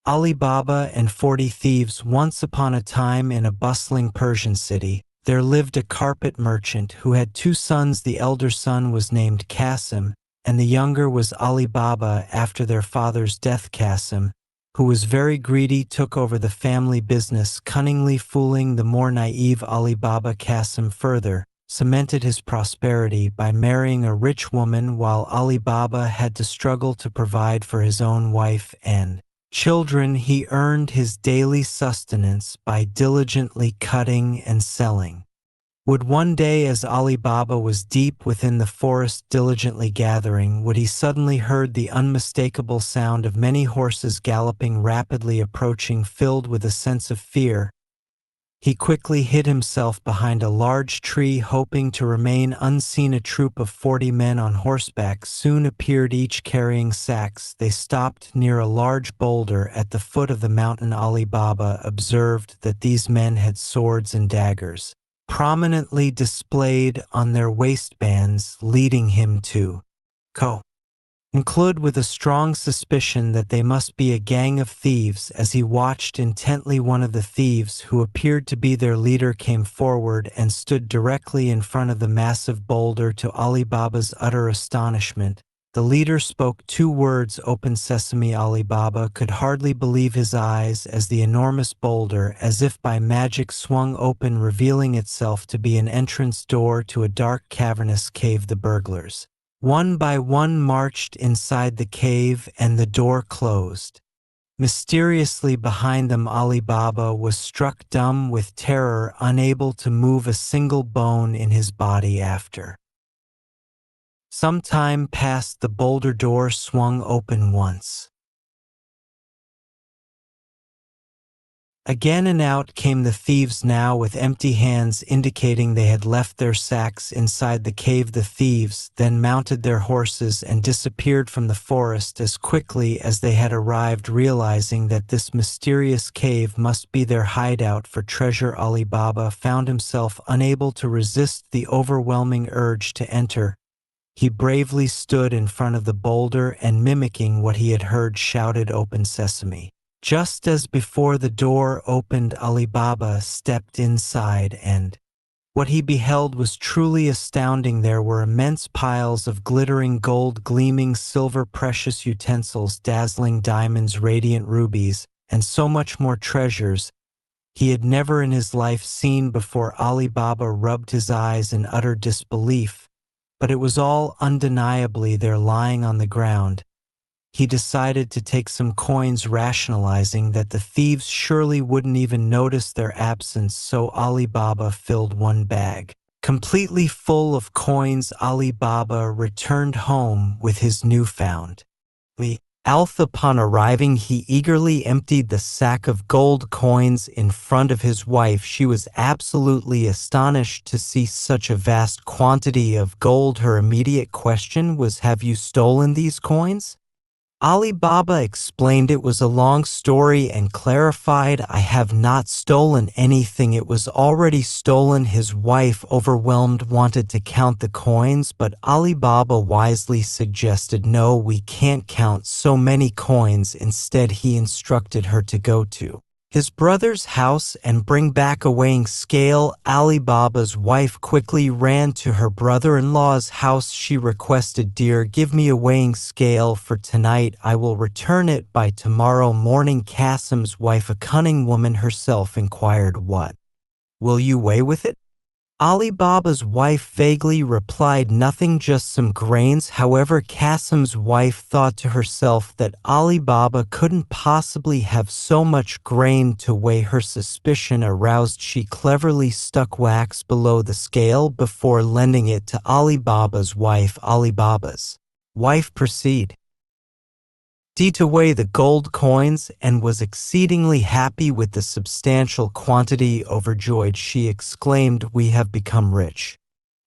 Alibaba and 40 Thieves. Once upon a time in a bustling Persian city, there lived a carpet merchant who had two sons. The elder son was named Qasim, and the younger was Alibaba. After their father's death, Qasim, who was very greedy, took over the family business, cunningly fooling the more naive Alibaba. Qasim further cemented his prosperity by marrying a rich woman, while Alibaba had to struggle to provide for his own wife and children. He earned his daily sustenance by diligently cutting and selling wood. One day, as Alibaba was deep within the forest diligently gathering wood, he suddenly heard the unmistakable sound of many horses galloping rapidly approaching. Filled with a sense of fear, he quickly hid himself behind a large tree, hoping to remain unseen. A troop of 40 men on horseback soon appeared, each carrying sacks. They stopped near a large boulder at the foot of the mountain. Alibaba observed that these men had swords and daggers prominently displayed on their waistbands, leading him to conclude with a strong suspicion that they must be a gang of thieves. As he watched intently, one of the thieves, who appeared to be their leader, came forward and stood directly in front of the massive boulder. To Alibaba's utter astonishment, the leader spoke two words: "Open sesame." Alibaba could hardly believe his eyes as the enormous boulder, as if by magic, swung open, revealing itself to be an entrance door to a dark, cavernous cave. The burglars, one by one, marched inside the cave, and the door closed mysteriously behind them. Alibaba was struck dumb with terror, unable to move a single bone in his body. After some time passed, the boulder door swung open once again, and out came the thieves, now with empty hands, indicating they had left their sacks inside the cave. The thieves then mounted their horses and disappeared from the forest as quickly as they had arrived, realizing that this mysterious cave must be their hideout for treasure. Alibaba found himself unable to resist the overwhelming urge to enter. He bravely stood in front of the boulder and, mimicking what he had heard, shouted, "Open sesame." Just as before, the door opened. Alibaba stepped inside, and what he beheld was truly astounding. There were immense piles of glittering gold, gleaming silver, precious utensils, dazzling diamonds, radiant rubies, and so much more treasures he had never in his life seen before. Alibaba rubbed his eyes in utter disbelief, but it was all undeniably there, lying on the ground. He decided to take some coins, rationalizing that the thieves surely wouldn't even notice their absence. So Alibaba filled one bag completely full of coins. Alibaba returned home with his newfound wealth. Upon arriving, he eagerly emptied the sack of gold coins in front of his wife. She was absolutely astonished to see such a vast quantity of gold. Her immediate question was, "Have you stolen these coins?" Alibaba explained it was a long story and clarified, "I have not stolen anything. It was already stolen." His wife, overwhelmed, wanted to count the coins, but Alibaba wisely suggested, "No, we can't count so many coins." Instead, he instructed her to go to his brother's house and bring back a weighing scale. Alibaba's wife quickly ran to her brother-in-law's house. She requested, "Dear, give me a weighing scale for tonight. I will return it by tomorrow morning." Qasim's wife, a cunning woman herself, inquired, "What will you weigh with it?" Alibaba's wife vaguely replied, "Nothing, just some grains." However, Qasim's wife thought to herself that Alibaba couldn't possibly have so much grain to weigh. Her suspicion aroused, she cleverly stuck wax below the scale before lending it to Alibaba's wife. Alibaba's wife proceeded to weigh the gold coins and was exceedingly happy with the substantial quantity. Overjoyed, she exclaimed, "We have become rich.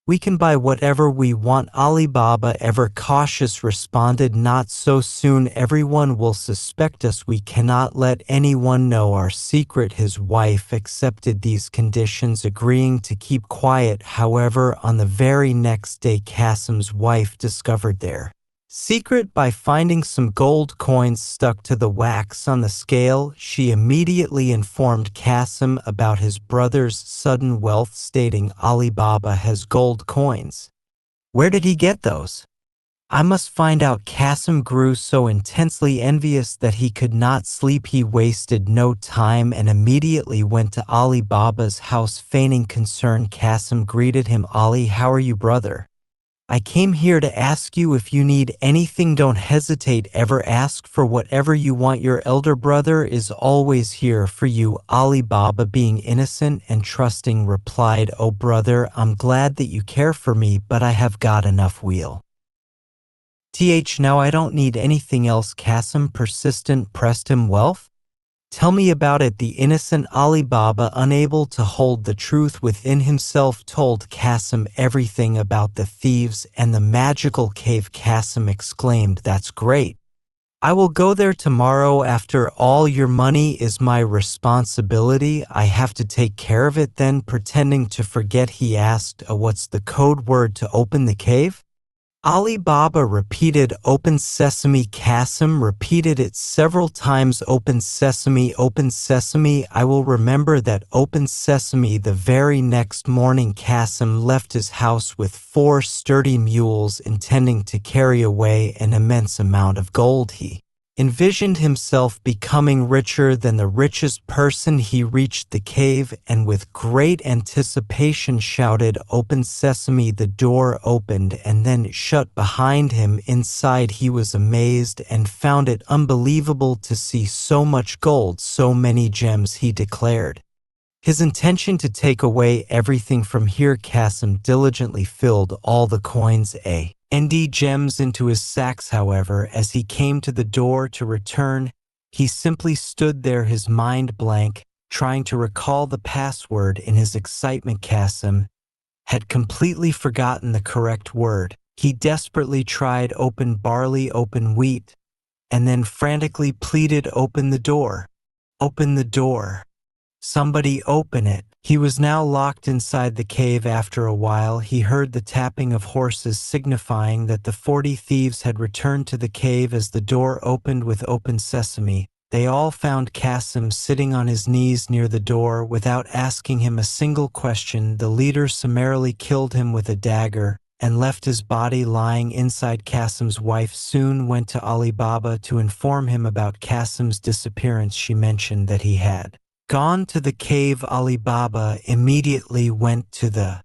We can buy whatever we want." Alibaba, ever cautious, responded, "Not so soon. Everyone will suspect us. We cannot let anyone know our secret." His wife accepted these conditions, agreeing to keep quiet. However, on the very next day, Qasim's wife discovered their secret by finding some gold coins stuck to the wax on the scale. She immediately informed Qasim about his brother's sudden wealth, stating, "Alibaba has gold coins. Where did he get those? I must find out." Qasim grew so intensely envious that he could not sleep. He wasted no time and immediately went to Alibaba's house, feigning concern. Qasim greeted him. "Ali, how are you, brother? I came here to ask you if you need anything. Don't hesitate, ever ask for whatever you want. Your elder brother is always here for you." Alibaba, being innocent and trusting, replied, "Oh brother, I'm glad that you care for me, but I have got enough wheel. Now I don't need anything else." Qasim, persistent, pressed him. "Wealth? Tell me about it." The innocent Alibaba, unable to hold the truth within himself, told Qasim everything about the thieves and the magical cave. Qasim exclaimed, "That's great. I will go there tomorrow. After all, your money is my responsibility. I have to take care of it." Then, pretending to forget, he asked, "What's the code word to open the cave?" Alibaba repeated, "Open sesame." Qasim repeated it several times, "Open sesame, open sesame. I will remember that. Open sesame." The very next morning, Qasim left his house with 4 sturdy mules, intending to carry away an immense amount of gold. He envisioned himself becoming richer than the richest person. He reached the cave and with great anticipation shouted, "Open sesame." The door opened and then shut behind him. Inside, he was amazed and found it unbelievable to see so much gold, so many gems. He declared his intention to take away everything from here. Qasim diligently filled all the coins and gems into his sacks. However, as he came to the door to return, he simply stood there, his mind blank, trying to recall the password. In his excitement, Qasim had completely forgotten the correct word. He desperately tried, "Open barley, open wheat," and then frantically pleaded, "Open the door. Open the door. Somebody open it." He was now locked inside the cave. After a while, he heard the tapping of horses, signifying that the 40 thieves had returned to the cave. As the door opened with "Open sesame," they all found Qasim sitting on his knees near the door. Without asking him a single question, the leader summarily killed him with a dagger and left his body lying inside. Qasim's wife soon went to Alibaba to inform him about Qasim's disappearance. She mentioned that he had gone to the cave. Alibaba immediately went to the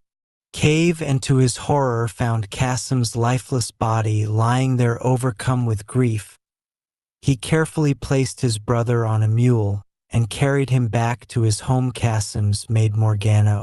cave and to his horror found Qasim's lifeless body lying there. Overcome with grief, he carefully placed his brother on a mule and carried him back to his home. Qasim's maid Morgana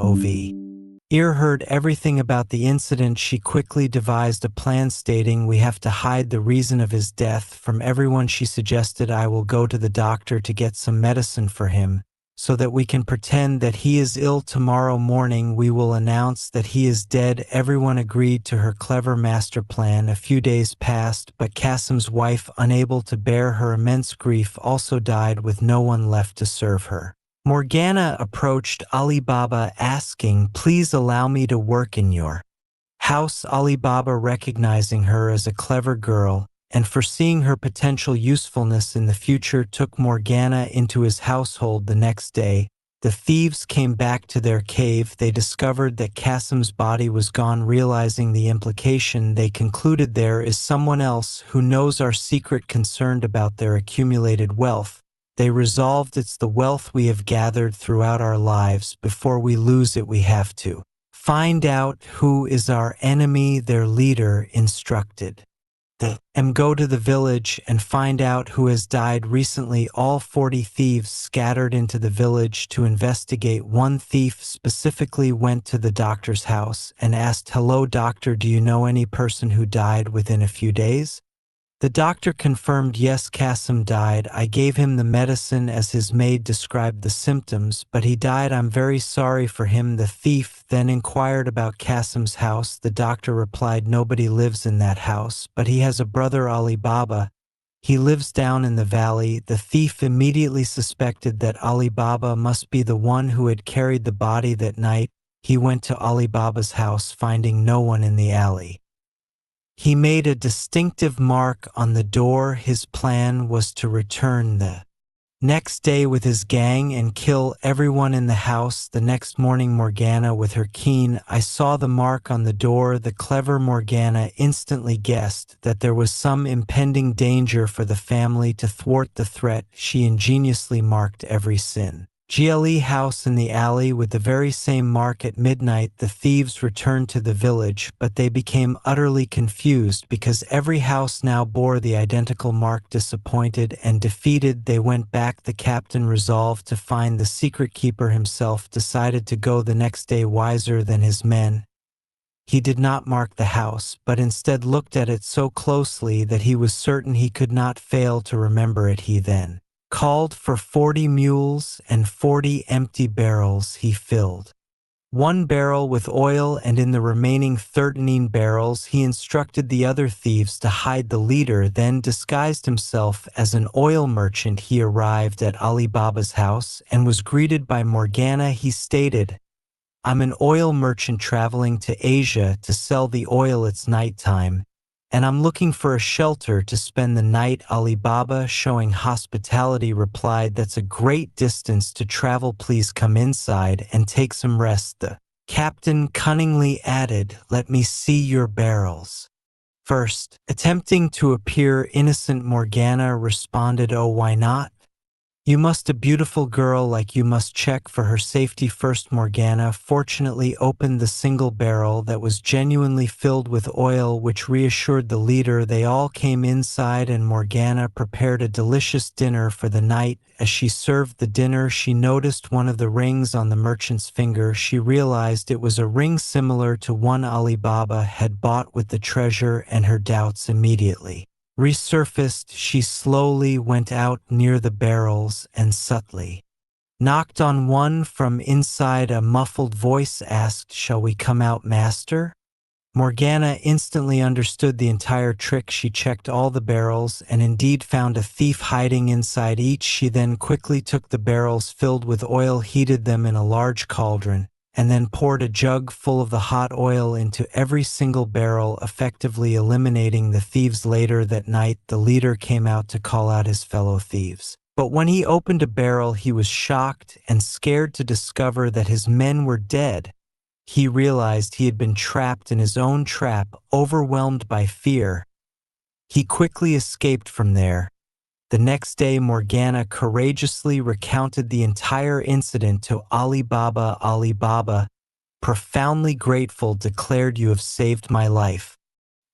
heard everything about the incident. She quickly devised a plan, stating, "We have to hide the reason of his death from everyone." She suggested, "I will go to the doctor to get some medicine for him, so that we can pretend that he is ill. Tomorrow morning we will announce that he is dead." Everyone agreed to her clever master plan. A few days passed, but Qasim's wife, unable to bear her immense grief, also died with no one left to serve her. Morgana approached Alibaba asking, "Please allow me to work in your house." Alibaba, recognizing her as a clever girl and foreseeing her potential usefulness in the future, took Morgana into his household. The next day, the thieves came back to their cave. They discovered that Qasim's body was gone. Realizing the implication, they concluded there is someone else who knows our secret. Concerned about their accumulated wealth, they resolved, "It's the wealth we have gathered throughout our lives. Before we lose it, we have to find out who is our enemy." Their leader instructed them go to the village and find out who has died recently. All 40 thieves scattered into the village to investigate. One thief specifically went to the doctor's house and asked, "Hello doctor, do you know any person who died within a few days?" The doctor confirmed, "Yes, Qasim died. I gave him the medicine as his maid described the symptoms, but he died. I'm very sorry for him." The thief then inquired about Qasim's house. The doctor replied, "Nobody lives in that house, but he has a brother, Alibaba. He lives down in the valley." The thief immediately suspected that Alibaba must be the one who had carried the body that night. He went to Alibaba's house, finding no one in the alley. He made a distinctive mark on the door. His plan was to return the next day with his gang and kill everyone in the house. The next morning, Morgana, with her keen eye, saw the mark on the door. The clever Morgana instantly guessed that there was some impending danger for the family. To thwart the threat, she ingeniously marked every GLE house in the alley with the very same mark. At midnight, the thieves returned to the village, but they became utterly confused because every house now bore the identical mark. Disappointed and defeated, they went back. The captain, resolved to find the secret keeper himself, decided to go the next day. Wiser than his men, he did not mark the house, but instead looked at it so closely that he was certain he could not fail to remember it. He then called for 40 mules and 40 empty barrels. He filled one barrel with oil, and in the remaining 13 barrels he instructed the other thieves to hide. The leader then disguised himself as an oil merchant. He arrived at Alibaba's house and was greeted by Morgana. He stated, "I'm an oil merchant traveling to Asia to sell the oil. It's nighttime, and I'm looking for a shelter to spend the night." Alibaba, showing hospitality, replied, "That's a great distance to travel. Please come inside and take some rest." The captain cunningly added, "Let me see your barrels first." Attempting to appear innocent, Morgana responded, "Oh, why not? You must a beautiful girl like you must check for her safety first." Morgana fortunately opened the single barrel that was genuinely filled with oil, which reassured the leader. They all came inside and Morgana prepared a delicious dinner for the night. As she served the dinner, she noticed one of the rings on the merchant's finger. She realized it was a ring similar to one Alibaba had bought with the treasure, and her doubts immediately resurfaced. She slowly went out near the barrels and subtly knocked on one from inside. A muffled voice asked, "Shall we come out, master?" Morgana instantly understood the entire trick. She checked all the barrels and indeed found a thief hiding inside each. She then quickly took the barrels filled with oil, heated them in a large cauldron, and then poured a jug full of the hot oil into every single barrel, effectively eliminating the thieves. Later that night, the leader came out to call out his fellow thieves. But when he opened a barrel, he was shocked and scared to discover that his men were dead. He realized he had been trapped in his own trap. Overwhelmed by fear, he quickly escaped from there. The next day, Morgana courageously recounted the entire incident to Alibaba. Alibaba, profoundly grateful, declared, "You have saved my life.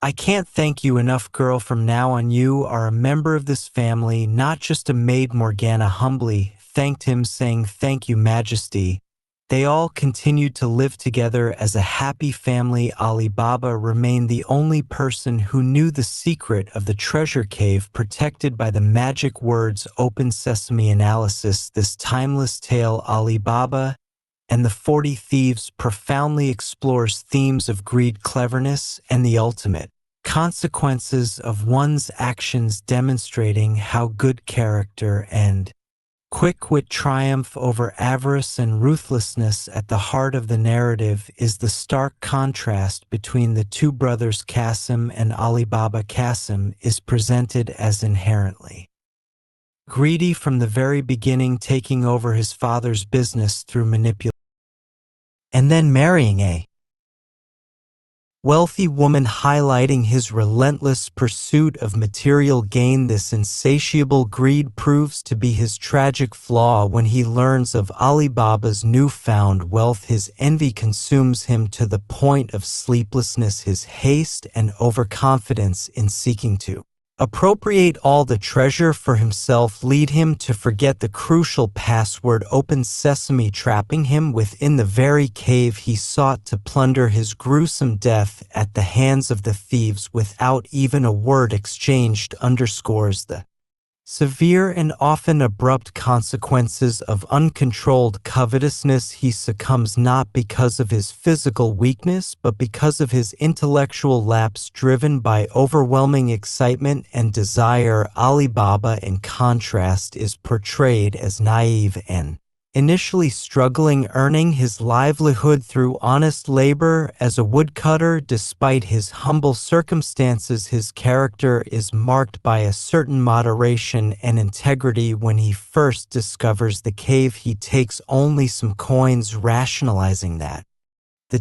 I can't thank you enough, girl. From now on, you are a member of this family, not just a maid." Morgana humbly thanked him, saying, "Thank you, Majesty." They all continued to live together as a happy family. Alibaba remained the only person who knew the secret of the treasure cave, protected by the magic words "Open Sesame." Analysis: this timeless tale, Alibaba and the 40 Thieves, profoundly explores themes of greed, cleverness, and the ultimate consequences of one's actions, demonstrating how good character and quick wit triumph over avarice and ruthlessness. At the heart of the narrative is the stark contrast between the two brothers, Qasim and Alibaba. Qasim is presented as inherently greedy from the very beginning, taking over his father's business through manipulation and then marrying a wealthy woman, highlighting his relentless pursuit of material gain. This insatiable greed proves to be his tragic flaw. When he learns of Alibaba's newfound wealth, his envy consumes him to the point of sleeplessness. His haste and overconfidence in seeking to appropriate all the treasure for himself lead him to forget the crucial password "Open Sesame," trapping him within the very cave he sought to plunder. His gruesome death at the hands of the thieves without even a word exchanged underscores the severe and often abrupt consequences of uncontrolled covetousness. He succumbs not because of his physical weakness, but because of his intellectual lapse, driven by overwhelming excitement and desire. Alibaba, in contrast, is portrayed as naive and Initially struggling earning his livelihood through honest labor as a woodcutter, despite his humble circumstances, his character is marked by a certain moderation and integrity. When he first discovers the cave, he takes only some coins, rationalizing that the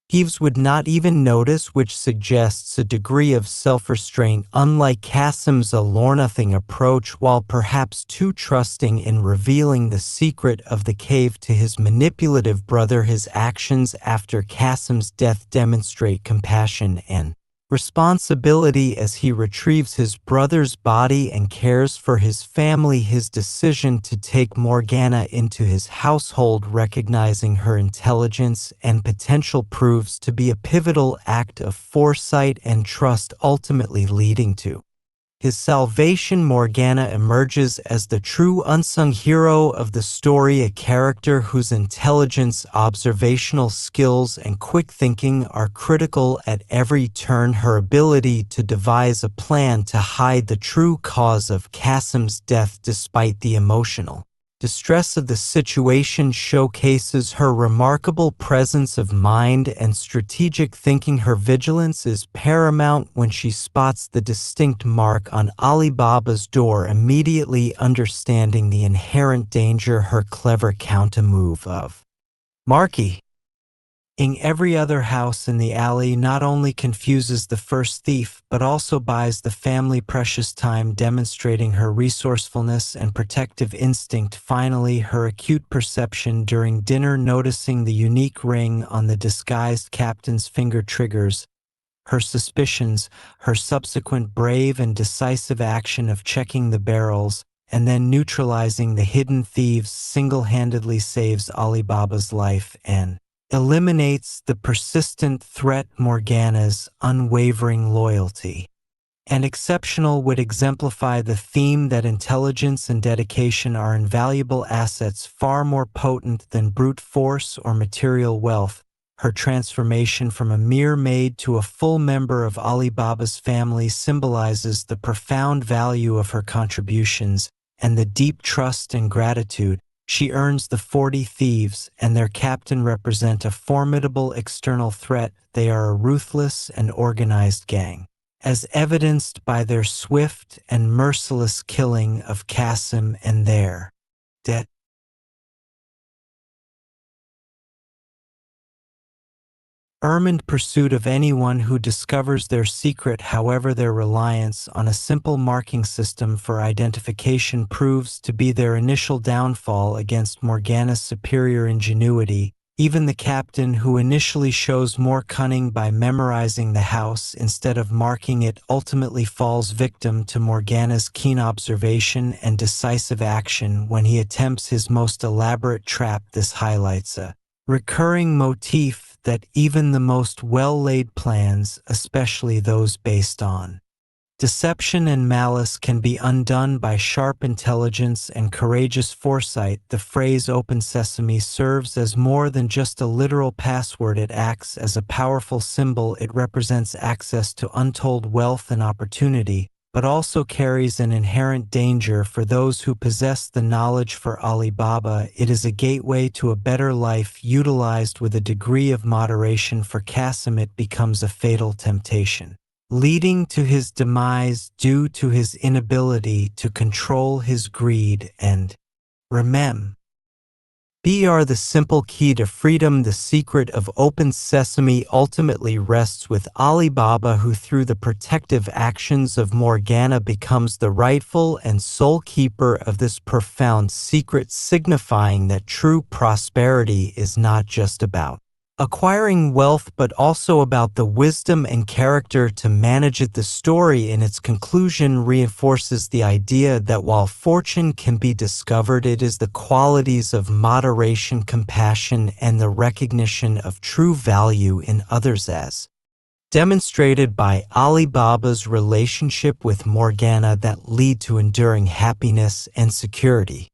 Thieves would not even notice, which suggests a degree of self-restraint unlike Kasim's allure-nothing approach. While perhaps too trusting in revealing the secret of the cave to his manipulative brother, his actions after Kasim's death demonstrate compassion and responsibility as he retrieves his brother's body and cares for his family. His decision to take Morgana into his household, recognizing her intelligence and potential, proves to be a pivotal act of foresight and trust, ultimately leading to his salvation. Morgana emerges as the true unsung hero of the story, a character whose intelligence, observational skills, and quick thinking are critical at every turn. Her ability to devise a plan to hide the true cause of Kasim's death despite the emotional distress of the situation showcases her remarkable presence of mind and strategic thinking. Her vigilance is paramount when she spots the distinct mark on Alibaba's door, immediately understanding the inherent danger. Her clever counter-move of marking every other house in the alley not only confuses the first thief, but also buys the family precious time, demonstrating her resourcefulness and protective instinct. Finally, her acute perception during dinner, noticing the unique ring on the disguised captain's finger, triggers her suspicions. Her subsequent brave and decisive action of checking the barrels and then neutralizing the hidden thieves single-handedly saves Alibaba's life and eliminates the persistent threat. Morgana's unwavering loyalty and exceptional wit exemplify the theme that intelligence and dedication are invaluable assets, far more potent than brute force or material wealth. Her transformation from a mere maid to a full member of Alibaba's family symbolizes the profound value of her contributions and the deep trust and gratitude she earns. The 40 thieves and their captain represent a formidable external threat. They are a ruthless and organized gang, as evidenced by their swift and merciless killing of Kasim and their death. Determined pursuit of anyone who discovers their secret. However, their reliance on a simple marking system for identification proves to be their initial downfall. Against Morgana's superior ingenuity, even the captain, who initially shows more cunning by memorizing the house instead of marking it, ultimately falls victim to Morgana's keen observation and decisive action when he attempts his most elaborate trap. This highlights a recurring motif that even the most well-laid plans, especially those based on deception and malice, can be undone by sharp intelligence and courageous foresight. The phrase "open sesame" serves as more than just a literal password. It acts as a powerful symbol. It represents access to untold wealth and opportunity, but also carries an inherent danger for those who possess the knowledge. For Alibaba, it is a gateway to a better life. Utilized with a degree of moderation, for Kasim it becomes a fatal temptation, leading to his demise due to his inability to control his greed and remember. Are the simple key to freedom. The secret of Open Sesame ultimately rests with Alibaba, who through the protective actions of Morgana becomes the rightful and sole keeper of this profound secret, signifying that true prosperity is not just about acquiring wealth, but also about the wisdom and character to manage it. The story in its conclusion reinforces the idea that while fortune can be discovered, it is the qualities of moderation, compassion, and the recognition of true value in others, as demonstrated by Alibaba's relationship with Morgana, that lead to enduring happiness and security.